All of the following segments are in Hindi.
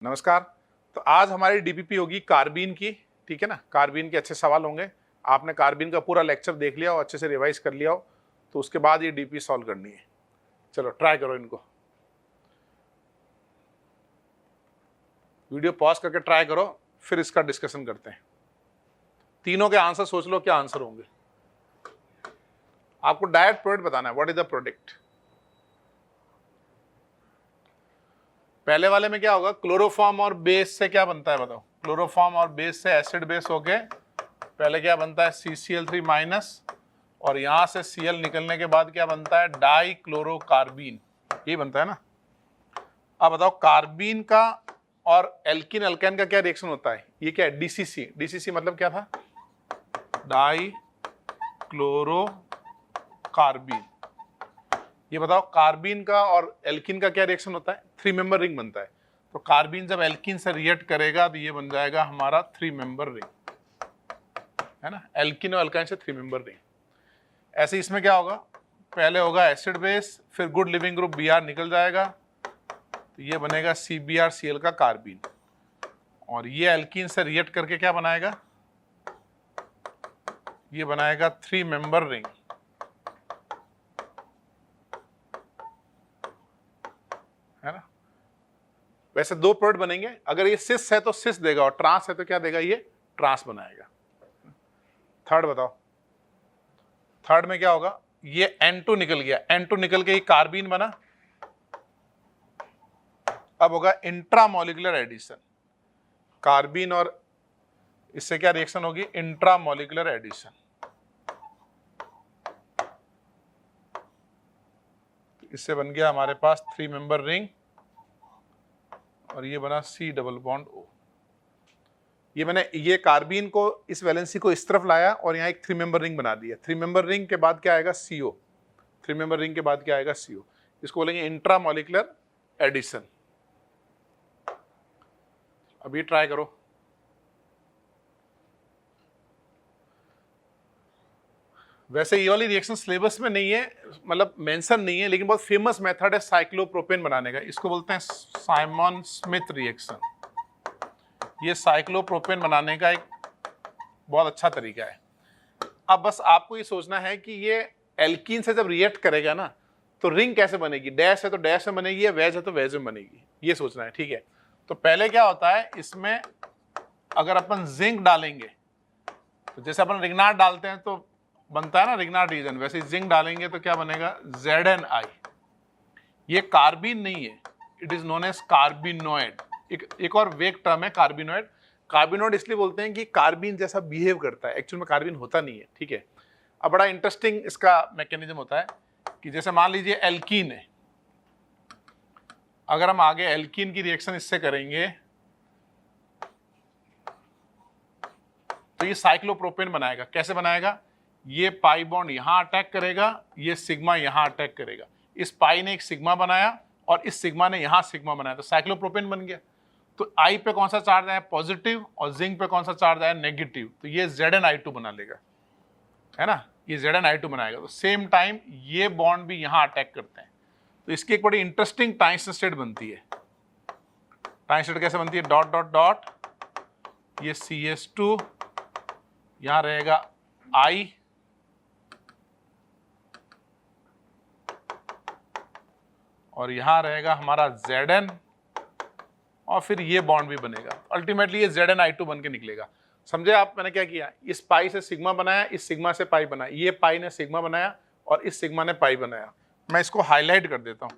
नमस्कार। तो आज हमारी डीपीपी होगी कार्बीन की, ठीक है ना। कार्बीन के अच्छे सवाल होंगे। आपने कार्बीन का पूरा लेक्चर देख लिया हो, अच्छे से रिवाइज कर लिया हो, तो उसके बाद ये डीपी सॉल्व करनी है। चलो ट्राई करो इनको, वीडियो पॉज करके ट्राई करो, फिर इसका डिस्कशन करते हैं। तीनों के आंसर सोच लो, क्या आंसर होंगे। आपको डायरेक्ट प्रोडक्ट बताना है, व्हाट इज द प्रोडक्ट। पहले वाले में क्या होगा, क्लोरोफॉर्म और बेस से क्या बनता है बताओ। क्लोरोफॉर्म और बेस से एसिड बेस होके पहले क्या बनता है, CCl3 माइनस, और यहां से Cl निकलने के बाद क्या बनता है, डाई क्लोरोकार्बीन, ये बनता है ना। अब बताओ कार्बीन का और एल्किन अल्काइन का क्या रिएक्शन होता है। ये क्या है, DCC। DCC मतलब क्या था, डाई क्लोरोकार्बीन। ये बताओ कार्बीन का और एल्किन का क्या रिएक्शन होता है, 3 मेंबर रिंग बनता है। तो कार्बीन जब एल्किन से रिएक्ट करेगा तो ये बन जाएगा हमारा 3 मेंबर रिंग, है ना। एल्किन और अल्काइन से 3 मेंबर रिंग। ऐसे इसमें क्या होगा, पहले होगा एसिड बेस, फिर गुड लिविंग ग्रुप Br निकल जाएगा, तो ये बनेगा CBrCl का कार्बीन, और ये एल्किन से रिएक्ट करके क्या बनाएगा, ये बनाएगा 3 मेंबर रिंग, है ना। वैसे 2 प्रोडक्ट बनेंगे, अगर ये सिस है तो सिस देगा, और ट्रांस है तो क्या देगा, ये ट्रांस बनाएगा। थर्ड बताओ, थर्ड में क्या होगा, ये N2 निकल गया, N2 निकल के ये कार्बीन बना। अब होगा इंट्रामोलिकुलर एडिशन, कार्बीन और इससे क्या रिएक्शन होगी, इंट्रामोलिकुलर एडिशन। इससे बन गया हमारे पास 3 मेंबर रिंग, और ये बना C डबल बॉन्ड O। ये मैंने ये कार्बीन को, इस वैलेंसी को इस तरफ लाया और यहाँ एक 3 मेंबर रिंग बना दिया। 3 मेंबर रिंग के बाद क्या आएगा, CO। 3 मेंबर रिंग के बाद क्या आएगा, CO। इसको बोलेंगे इंट्रामोलिकुलर एडिशन। अब ये ट्राई करो। वैसे ये वाली रिएक्शन सिलेबस में नहीं है, मतलब मेंशन नहीं है, लेकिन बहुत फेमस मेथड है साइक्लोप्रोपेन बनाने का। इसको बोलते हैं साइमन स्मिथ रिएक्शन। ये साइक्लोप्रोपेन बनाने का एक बहुत अच्छा तरीका है। अब बस आपको ये सोचना है कि ये एल्कीन से जब रिएक्ट करेगा ना, तो रिंग कैसे बनेगी, डैश है तो डैश में बनेगी, या वेज है तो वेज में बनेगी, ये सोचना है, ठीक है। तो पहले क्या होता है, इसमें अगर अपन जिंक डालेंगे, तो जैसे अपन रिग्नार्ड डालते हैं तो बनता है ना रिग्नार्ड रीजन, वैसे जिंक डालेंगे तो क्या बनेगा, ZnI। ये कार्बीन नहीं है, इट इज नोन एज कार्बिनोइड। एक और वेग टर्म है कार्बिनोइड। कार्बिनोइड इसलिए बोलते हैं कि कार्बीन जैसा बिहेव करता है, एक्चुअल में कार्बीन होता नहीं है, ठीक है। अब बड़ा इंटरेस्टिंग इसका मैकेनिज्म होता है कि जैसे मान लीजिए एल्कीन है, अगर हम आगे एल्कीन की रिएक्शन इससे करेंगे तो ये साइक्लोप्रोपेन बनाएगा। कैसे बनाएगा, ये पाई बॉन्ड यहां अटैक करेगा, ये सिग्मा यहां अटैक करेगा। इस पाई ने एक सिग्मा बनाया और इस सिग्मा ने यहां सिग्मा बनाया, तो साइक्लोप्रोपेन बन गया। तो I पे कौन सा चार्ज आया, पॉजिटिव, और जिंक पे कौन सा चार्ज आया, नेगेटिव, तो ये ZnI2 बना लेगा, है ना। ये ZnI2 बनाएगा। तो सेम टाइम ये बॉन्ड भी यहां अटैक करते हैं, तो इसकी एक बड़ी इंटरेस्टिंग टंगस्टन स्टेट बनती है। टंगस्टन स्टेट कैसे बनती है, डॉट डॉट डॉट, ये CH2, यहां रहेगा I, और यहां रहेगा हमारा Zn, और फिर ये बॉन्ड भी बनेगा। अल्टीमेटली ये ZnI2 बन के निकलेगा। समझे आप, मैंने क्या किया, इस पाई से सिग्मा बनाया, इस सिग्मा से पाई बनाया, ये पाई ने सिग्मा बनाया और इस सिग्मा ने पाई बनाया। मैं इसको हाईलाइट कर देता हूं,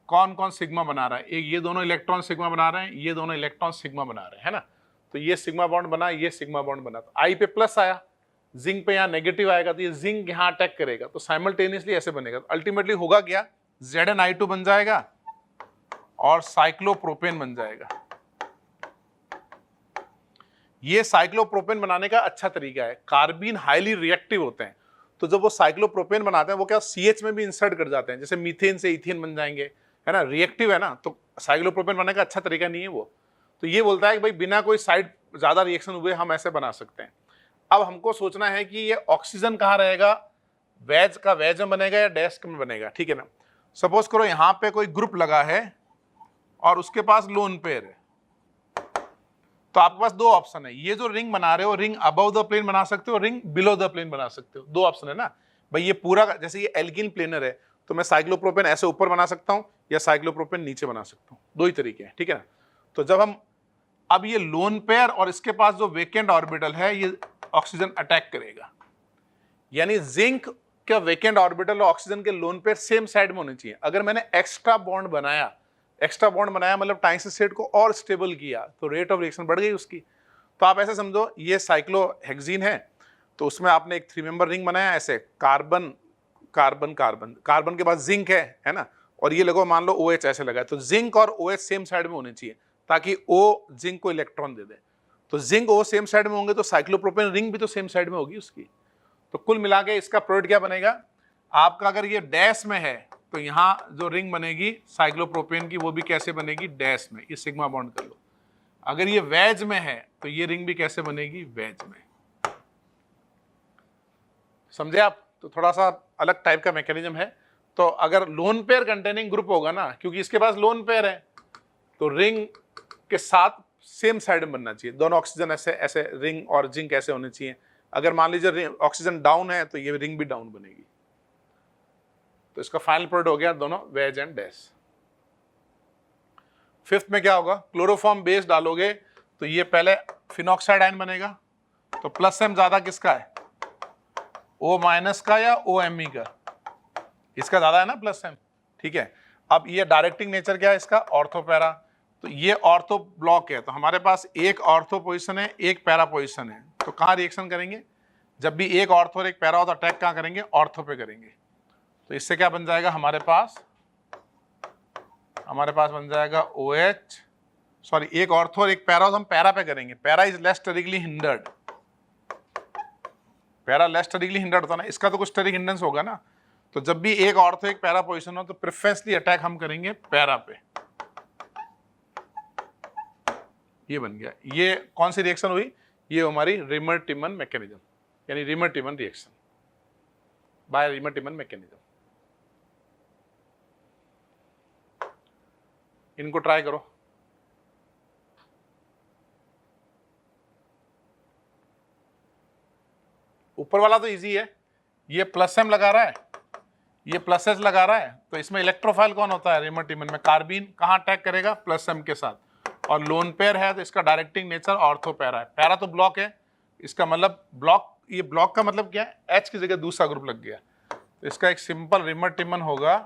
कौन कौन सिग्मा बना रहा है। एक ये दोनों इलेक्ट्रॉन सिग्मा बना रहे हैं, ये दोनों इलेक्ट्रॉन सिग्मा बना रहे हैं, है ना। तो ये सिग्मा बॉन्ड बना, ये सिग्मा बॉन्ड बना। तो I पे प्लस आया, जिंक पे यहाँ नेगेटिव आएगा, तो ये जिंक यहाँ अटैक करेगा, तो साइमल्टेनियसली ऐसे बनेगा। अल्टीमेटली होगा क्या, ZnI2 बन जाएगा और साइक्लोप्रोपेन बन जाएगा। ये साइक्लोप्रोपेन बनाने का अच्छा तरीका है। कार्बीन हाईली रिएक्टिव होते हैं, तो जब वो साइक्लोप्रोपेन बनाते हैं वो क्या CH में भी इंसर्ट कर जाते हैं, जैसे मीथेन से इथेन बन जाएंगे, है ना, रिएक्टिव है ना। तो साइक्लोप्रोपेन बनाने का अच्छा तरीका नहीं है वो। तो ये बोलता है कि भाई बिना कोई साइड ज्यादा रिएक्शन हुए हम ऐसे बना सकते हैं। अब हमको सोचना है कि ये ऑक्सीजन कहाँ रहेगा, वेज का वेज में बनेगा या डैश में बनेगा, ठीक है ना। सपोज करो यहाँ पे कोई ग्रुप लगा है और उसके पास लोन पेयर है, तो आपके पास दो ऑप्शन है, ये जो रिंग बना रहे हो रिंग अबव द प्लेन बना सकते हो, रिंग बिलो द प्लेन बना सकते हो, दो ऑप्शन है ना भाई। ये पूरा जैसे ये एल्कीन प्लेनर है तो मैं साइक्लोप्रोपेन ऐसे ऊपर बना सकता हूं या साइक्लोप्रोपेन नीचे बना सकता हूं, दो ही तरीके हैं, ठीक है ना। तो जब हम अब ये लोन पेयर और इसके पास जो वेकेंट ऑर्बिटल है ये ऑक्सीजन अटैक करेगा, यानी जिंक का वेकेंट ऑर्बिटल और ऑक्सीजन के लोन पेयर सेम साइड में होने चाहिए। अगर मैंने एक्स्ट्रा बॉन्ड बनाया मतलब टाइसिसेट को और स्टेबल किया तो रेट ऑफ रिएक्शन बढ़ गई उसकी। तो आप ऐसे समझो ये साइक्लोहेक्सीन है तो उसमें आपने एक 3 मेंबर रिंग बनाया ऐसे, कार्बन कार्बन कार्बन, कार्बन के बाद जिंक है ना, और ये लगो मान लो OH ऐसे लगा है, तो जिंक और OH सेम साइड में होने चाहिए ताकि O जिंक को इलेक्ट्रॉन दे दे। तो जिंक O सेम साइड में होंगे तो साइक्लोप्रोपेन रिंग भी तो सेम साइड में होगी उसकी। तो कुल मिला के इसका प्रोडक्ट क्या बनेगा आपका, अगर ये डैश में है तो यहां जो रिंग बनेगी साइक्लोप्रोपेन की वो भी कैसे बनेगी, डैश में, ये सिग्मा बॉन्ड कर लो। अगर ये वेज में है तो ये रिंग भी कैसे बनेगी, वेज में। समझे आप? तो थोड़ा सा अलग टाइप का मैकेनिज्म है। तो अगर लोन पेयर कंटेनिंग ग्रुप होगा ना, क्योंकि इसके पास लोन पेयर है तो रिंग के साथ सेम साइड में बनना चाहिए, दोनों ऑक्सीजन ऐसे ऐसे रिंग और जिंक ऐसे होने चाहिए। अगर मान लीजिए ऑक्सीजन डाउन है तो ये रिंग भी डाउन बनेगी। तो इसका फाइनल प्रोडक्ट हो गया दोनों वेज एंड डैश। फिफ्थ में क्या होगा, क्लोरोफॉर्म बेस डालोगे तो ये पहले फिनॉक्साइड आयन बनेगा, तो प्लस एम ज्यादा किसका है, O माइनस का या OMe का, इसका ज्यादा है ना प्लस एम, ठीक है। अब ये डायरेक्टिंग नेचर क्या है इसका, ऑर्थो पैरा, तो ये ऑर्थो ब्लॉक है तो हमारे पास एक ऑर्थो पोजीशन है एक पैरा पोजीशन है, तो कहाँ रिएक्शन करेंगे, जब भी एक ऑर्थो और एक पैरा हो तो अटैक कहाँ करेंगे, ऑर्थो पे करेंगे। तो इससे क्या बन जाएगा हमारे पास बन जाएगा OH, सॉरी एक ऑर्थो और एक पैरा हो तो हम पैरा पे करेंगे, para is less sterically hindered, para less sterically hindered होता ना, इसका तो कुछ स्टेरिक हिंडेंस होगा ना। तो जब भी एक ऑर्थो एक पैरा पोजीशन हो तो प्रेफरेंसली अटैक हम करेंगे पैरा पे। ये बन गया, ये कौन सी रिएक्शन हुई, ये हमारी रिमर-टिमन मैकेनिज्म, यानी reamer-Tiemann reaction by reamer-Tiemann mechanism. इनको ट्राई करो। ऊपर वाला तो इजी है, ये प्लस एम लगा रहा है ये प्लस एच लगा रहा है, तो इसमें इलेक्ट्रोफाइल कौन होता है, रिमर-टिमन में कार्बीन कहाँ अटैक करेगा, प्लस एम के साथ, और लोन पेयर है तो इसका डायरेक्टिंग नेचर ऑर्थो पैरा है, पैरा तो ब्लॉक है, इसका मतलब ब्लॉक, ये ब्लॉक का मतलब क्या है, H की जगह दूसरा ग्रुप लग गया, तो इसका एक सिंपल रिमर-टिमन होगा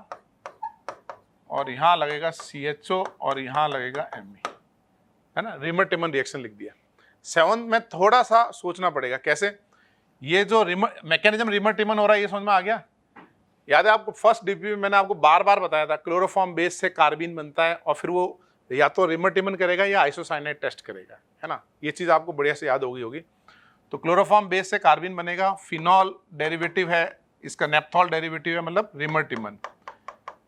और यहाँ लगेगा CHO और यहाँ लगेगा Me, है ना, रिमर-टिमन रिएक्शन लिख दिया। 7th में थोड़ा सा सोचना पड़ेगा कैसे, ये जो मैकेनिज्म रिमर-टिमन हो रहा है ये समझ में आ गया। याद है आपको फर्स्ट डीपी में मैंने आपको बार बार बताया था, क्लोरोफॉर्म बेस से कार्बिन बनता है और फिर वो या तो रिमर-टिमन करेगा या आइसोसाइनाइड टेस्ट करेगा, है ना, ये चीज आपको बढ़िया से याद होगी। तो क्लोरोफॉर्म बेस से कार्बिन बनेगा, फिनॉल डेरिवेटिव है इसका, नेप्थॉल डेरिवेटिव है, मतलब रिमर-टिमन।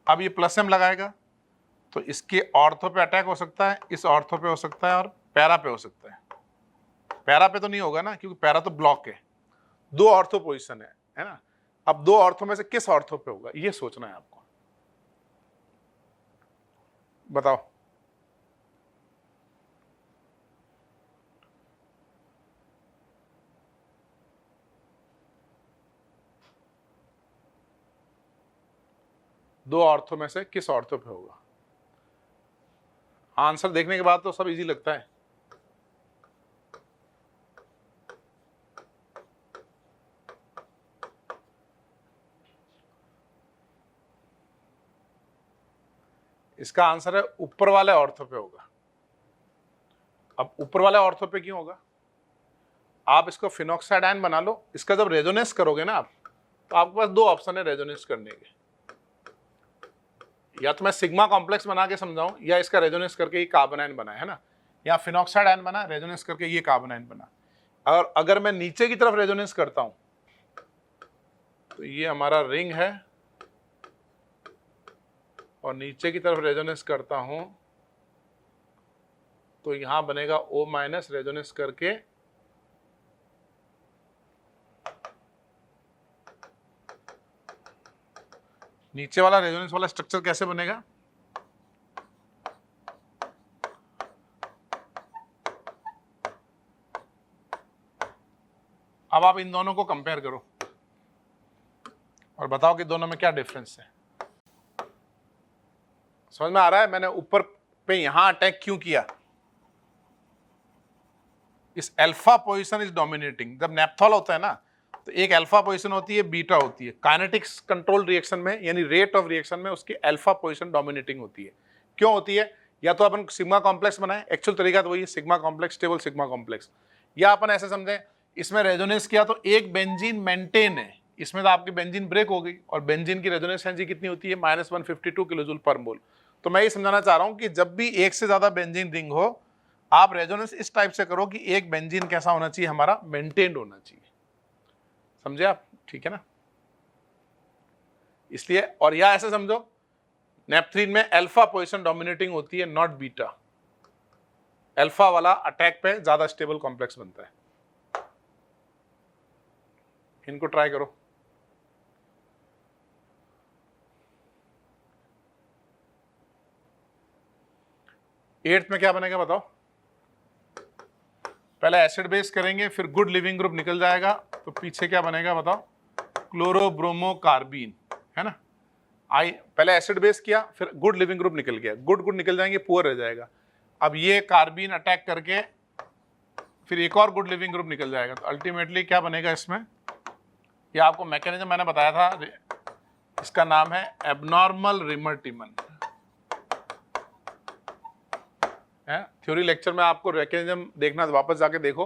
अब ये प्लस एम लगाएगा तो इसके ऑर्थो पे अटैक हो सकता है, इस ऑर्थो पे हो सकता है और पैरा पे हो सकता है। पैरा पे तो नहीं होगा ना क्योंकि पैरा तो ब्लॉक है, दो ऑर्थो पोजीशन है ना। अब दो ऑर्थो में से किस ऑर्थो पे होगा ये सोचना है आपको, बताओ। दो ऑर्थो में से किस ऑर्थो पे होगा, आंसर देखने के बाद तो सब इजी लगता है। इसका आंसर है ऊपर वाले ऑर्थो पे होगा। अब ऊपर वाले ऑर्थो पे क्यों होगा, आप इसको फिनॉक्साइड आयन बना लो, इसका जब रेजोनेंस करोगे ना आप, तो आपके पास दो ऑप्शन है रेजोनेंस करने के, या तो मैं सिग्मा कॉम्प्लेक्स बना के समझाऊं या इसका रेजोनेंस करके ये कार्बन आयन बना, है ना, या फिनॉक्साइड आयन बना रेजोनेंस करके ये कार्बन आयन बना। और अगर मैं नीचे की तरफ रेजोनेंस करता हूं तो ये हमारा रिंग है और नीचे की तरफ रेजोनेंस करता हूं तो यहां बनेगा O माइनस रेजोनेंस करके नीचे वाला रेजोनेंस वाला स्ट्रक्चर कैसे बनेगा, अब आप इन दोनों को कंपेयर करो और बताओ कि दोनों में क्या डिफरेंस है। समझ में आ रहा है मैंने ऊपर पे यहां अटैक क्यों किया? इस अल्फा पोजीशन इज डोमिनेटिंग। जब नेप्थॉल होता है ना तो एक अल्फा पोजीशन होती है, बीटा होती है। काइनेटिक्स कंट्रोल रिएक्शन में यानी रेट ऑफ रिएक्शन में उसकी अल्फा पोजीशन डोमिनेटिंग होती है। क्यों होती है? या तो अपन सिग्मा कॉम्प्लेक्स बनाए, एक्चुअल तरीका तो वही है, sigma complex stable sigma complex, या अपन ऐसे समझें इसमें रेजोनेंस किया तो एक बेंजीन मेंटेन है, इसमें तो आपकी बेंजीन ब्रेक हो गई और बेंजीन की रेजोनेंस एनर्जी कितनी होती है? -152 किलोजूल पर मोल। तो मैं ये समझाना चाह रहा हूं कि जब भी एक से ज्यादा बेंजीन रिंग हो, आप रेजोनेंस इस टाइप से करो कि एक बेंजीन कैसा होना चाहिए? हमारा मेंटेन्ड होना चाहिए। समझे आप? ठीक है ना? इसलिए, और या ऐसे समझो नेपथ्रीन में अल्फा पोजीशन डोमिनेटिंग होती है, नॉट बीटा। अल्फा वाला अटैक पे ज्यादा स्टेबल कॉम्प्लेक्स बनता है। इनको ट्राई करो। एट्थ में क्या बनेगा बताओ? पहले एसिड बेस करेंगे, फिर गुड लिविंग ग्रुप निकल जाएगा, तो पीछे क्या बनेगा बताओ? क्लोरोब्रोमोकार्बीन, है ना? पहले एसिड बेस किया, फिर गुड लिविंग ग्रुप निकल गया, गुड निकल जाएंगे, पुअर रह जाएगा। अब ये कार्बीन अटैक करके फिर एक और गुड लिविंग ग्रुप निकल जाएगा, तो अल्टीमेटली क्या बनेगा इसमें? ये आपको मैकेनिज्म मैंने बताया था, इसका नाम है एबनॉर्मल रिमर-टिमन है। थ्योरी लेक्चर में आपको मैकेनिज्म देखना, वापस जाके देखो।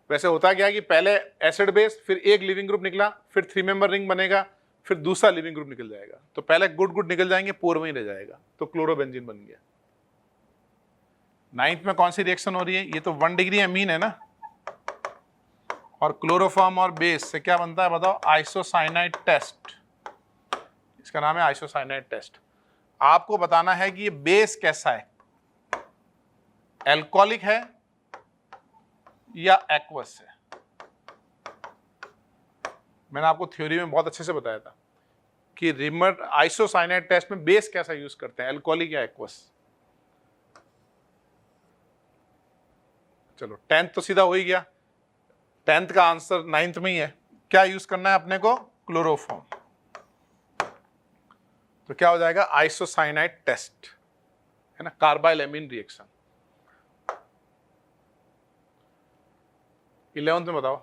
वैसे होता क्या है कि पहले एसिड बेस, फिर एक लिविंग ग्रुप निकला, फिर 3 मेंबर रिंग बनेगा, फिर दूसरा लिविंग ग्रुप निकल जाएगा। तो पहले गुड निकल जाएंगे, पूर्व वहीं रह जाएगा, तो क्लोरोबेंजीन बन गया। 9th में कौन सी रिएक्शन हो रही है? ये तो 1 डिग्री अमीन है ना, और क्लोरोफॉर्म और बेस से क्या बनता है बताओ? Isocyanide test. इसका नाम है आइसोसाइनाइड टेस्ट। आपको बताना है कि ये बेस कैसा है, एल्कोहलिक है या एक्वस है। मैंने आपको थ्योरी में बहुत अच्छे से बताया था कि रिमर आइसोसाइनाइड टेस्ट में बेस कैसा यूज करते हैं, एल्कोहलिक या एक्वस। चलो 10th तो सीधा हो ही गया। 10th का आंसर 9th में ही है। क्या यूज करना है अपने को? क्लोरोफॉर्म। तो क्या हो जाएगा? आइसोसाइनाइड टेस्ट, है ना, कार्बाइल एमीन रिएक्शन। 11th में बताओ।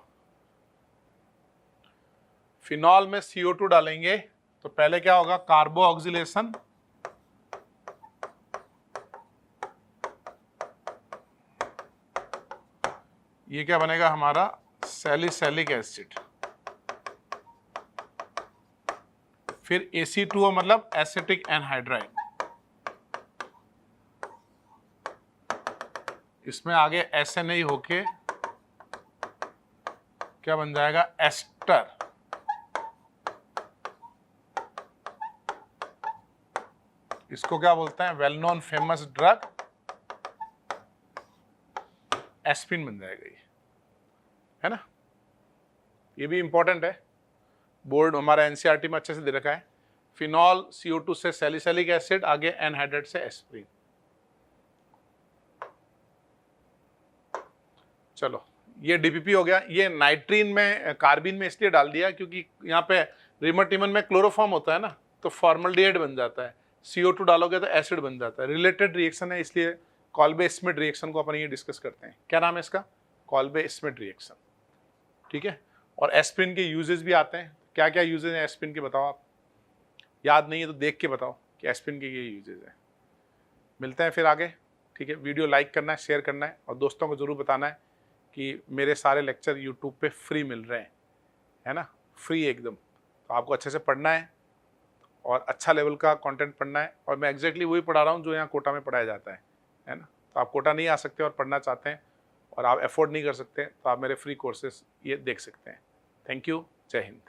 फिनॉल में CO2 डालेंगे तो पहले क्या होगा? कार्बो ऑक्सीलेशन, ये क्या बनेगा हमारा? Salicylic acid. फिर AC2O मतलब एसिटिक एनहाइड्राइड। इसमें आगे SNA होके क्या बन जाएगा? एस्टर। इसको क्या बोलते हैं? Well known famous drug aspirin बन जाएगा ये, है ना? ये भी इंपॉर्टेंट है, बोर्ड हमारा एनसीईआरटी में अच्छे से दे रखा है। फिनॉल CO2 से सैलिसिलिक एसिड, आगे एनहाइड्राइड से एस्पिरिन। चलो ये DPP हो गया। ये नाइट्रीन में कार्बिन में इसलिए डाल दिया क्योंकि यहाँ पे रिमर-टिमन में क्लोरोफॉर्म होता है ना, तो फॉर्मल्डिहाइड बन जाता है। CO2 डालोगे तो एसिड बन जाता है। रिलेटेड रिएक्शन है, इसलिए कॉल्बे स्मिथ रिएक्शन को अपन ये डिस्कस करते हैं। क्या नाम है इसका? कॉल्बे स्मिथ रिएक्शन, ठीक है। और एस्पिरिन के यूजेस भी आते हैं। क्या क्या यूजेस हैं एस्पिरिन के बताओ आप? याद नहीं है तो देख के बताओ कि एस्पिरिन के ये यूजेस हैं। मिलते हैं फिर आगे, ठीक है। वीडियो लाइक करना है, शेयर करना है, और दोस्तों को जरूर बताना है कि मेरे सारे लेक्चर यूट्यूब पे फ्री मिल रहे हैं, है ना, फ्री एकदम। तो आपको अच्छे से पढ़ना है और अच्छा लेवल का कंटेंट पढ़ना है, और मैं एग्जैक्टली वही पढ़ा रहा हूँ जो यहाँ कोटा में पढ़ाया जाता है ना। तो आप कोटा नहीं आ सकते और पढ़ना चाहते हैं और आप अफोर्ड नहीं कर सकते, तो आप मेरे फ्री कोर्सेज ये देख सकते हैं। Thank you. जय हिंद।